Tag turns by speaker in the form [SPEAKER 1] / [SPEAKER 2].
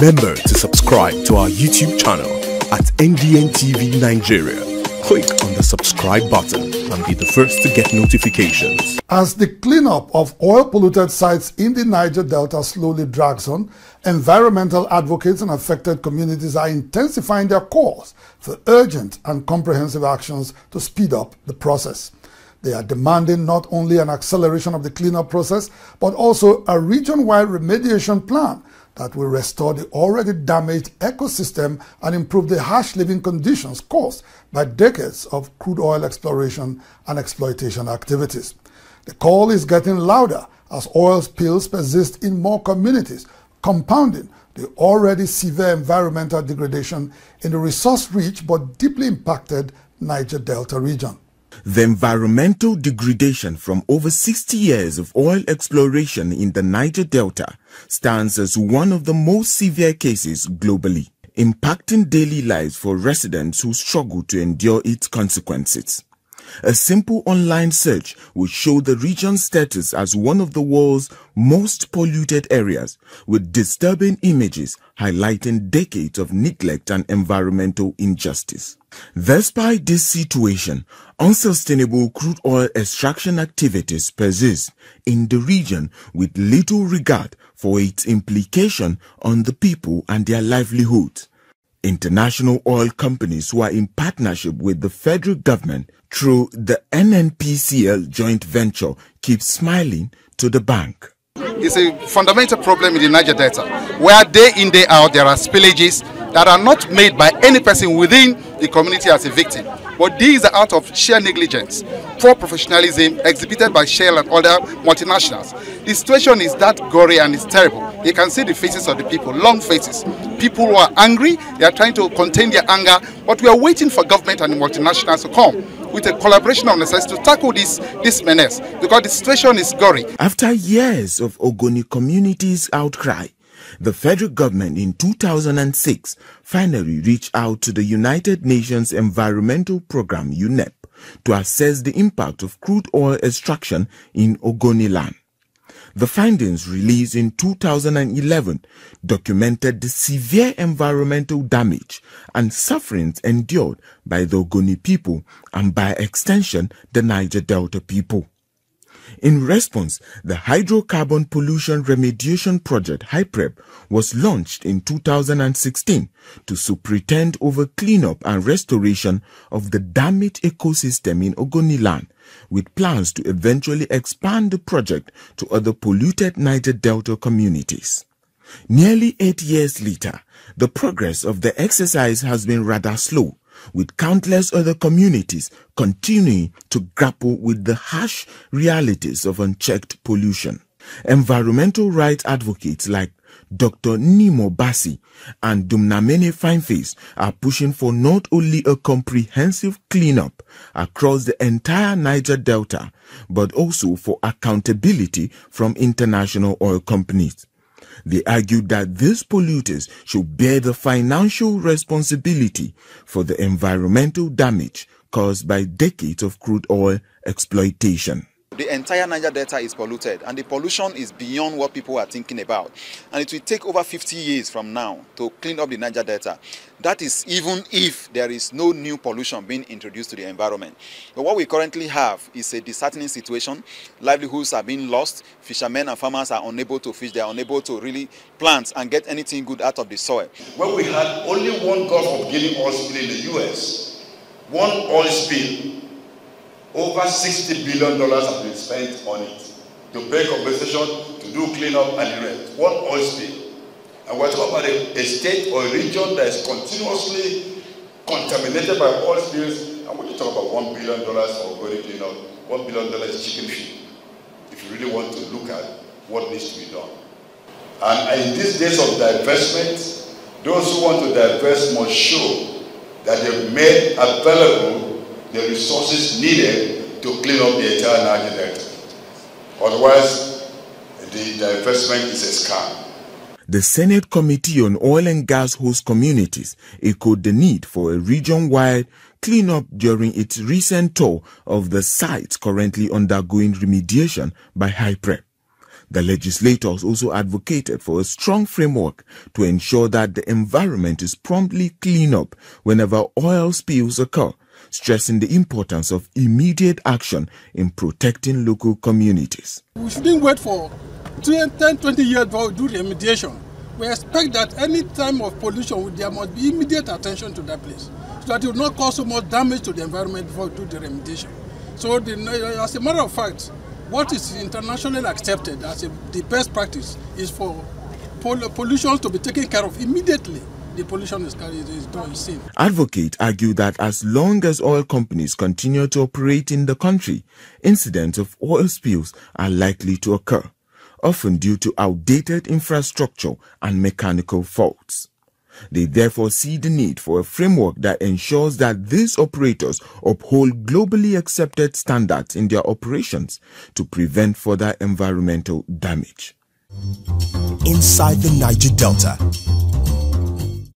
[SPEAKER 1] Remember to subscribe to our YouTube channel at NDNTV Nigeria. Click on the subscribe button and be the first to get notifications.
[SPEAKER 2] As the cleanup of oil-polluted sites in the Niger Delta slowly drags on, environmental advocates and affected communities are intensifying their calls for urgent and comprehensive actions to speed up the process. They are demanding not only an acceleration of the cleanup process, but also a region-wide remediation plan that will restore the already damaged ecosystem and improve the harsh living conditions caused by decades of crude oil exploration and exploitation activities. The call is getting louder as oil spills persist in more communities, compounding the already severe environmental degradation in the resource-rich but deeply impacted Niger Delta region.
[SPEAKER 3] The environmental degradation from over 60 years of oil exploration in the Niger Delta stands as one of the most severe cases globally, impacting daily lives for residents who struggle to endure its consequences. A simple online search will show the region's status as one of the world's most polluted areas, with disturbing images highlighting decades of neglect and environmental injustice. Despite this situation, unsustainable crude oil extraction activities persist in the region with little regard for its implication on the people and their livelihoods. International oil companies who are in partnership with the federal government through the NNPCL joint venture keep smiling to the bank.
[SPEAKER 4] It's a fundamental problem in the Niger Delta, where day in, day out, there are spillages that are not made by any person within the community as a victim. But these are out of sheer negligence, poor professionalism exhibited by Shell and other multinationals. The situation is that gory and it's terrible. You can see the faces of the people, long faces. People who are angry, they are trying to contain their anger, but we are waiting for government and the multinationals to come with a collaboration of necessity to tackle this menace, because the situation is gory.
[SPEAKER 3] After years of Ogoni communities' outcry, the federal government in 2006 finally reached out to the United Nations Environmental Programme UNEP to assess the impact of crude oil extraction in Ogoni land. The findings released in 2011 documented the severe environmental damage and sufferings endured by the Ogoni people and by extension the Niger Delta people. In response, the Hydrocarbon Pollution Remediation Project (HYPREP) was launched in 2016 to superintend over cleanup and restoration of the damaged ecosystem in Ogoni land, with plans to eventually expand the project to other polluted Niger Delta communities. Nearly 8 years later, the progress of the exercise has been rather slow, with countless other communities continuing to grapple with the harsh realities of unchecked pollution. Environmental rights advocates like Dr. Nimo Bassi and Dumnamene Fineface are pushing for not only a comprehensive cleanup across the entire Niger Delta, but also for accountability from international oil companies. They argued that these polluters should bear the financial responsibility for the environmental damage caused by decades of crude oil exploitation.
[SPEAKER 5] The entire Niger Delta is polluted, and the pollution is beyond what people are thinking about. And it will take over 50 years from now to clean up the Niger Delta. That is even if there is no new pollution being introduced to the environment. But what we currently have is a disheartening situation. Livelihoods are being lost. Fishermen and farmers are unable to fish. They are unable to really plant and get anything good out of the soil.
[SPEAKER 6] When we had only one Gulf of Guinea oil spill in the US, one oil spill, over $60 billion have been spent on it to pay compensation, to do cleanup and the rest. One oil spill. And we're talking about a state or a region that is continuously contaminated by oil spills. And when you talk about $1 billion for body cleanup, $1 billion is chicken feed. If you really want to look at what needs to be done. And in these days of divestment, those who want to divest must show that they've made available the resources needed to clean up the entire Niger Delta. Otherwise, the divestment is a scam.
[SPEAKER 3] The Senate Committee on Oil and Gas Host Communities echoed the need for a region-wide cleanup during its recent tour of the sites currently undergoing remediation by HYPREP. The legislators also advocated for a strong framework to ensure that the environment is promptly cleaned up whenever oil spills occur, stressing the importance of immediate action in protecting local communities.
[SPEAKER 7] We shouldn't wait for 10, 20 years to do remediation. We expect that any time of pollution, there must be immediate attention to that place, so that it will not cause so much damage to the environment before we do the remediation. So as a matter of fact, what is internationally accepted as the best practice is for pollution to be taken care of immediately. The pollution is seen.
[SPEAKER 3] Advocates argue that as long as oil companies continue to operate in the country, incidents of oil spills are likely to occur, often due to outdated infrastructure and mechanical faults. They therefore see the need for a framework that ensures that these operators uphold globally accepted standards in their operations to prevent further environmental damage.
[SPEAKER 1] Inside the Niger Delta,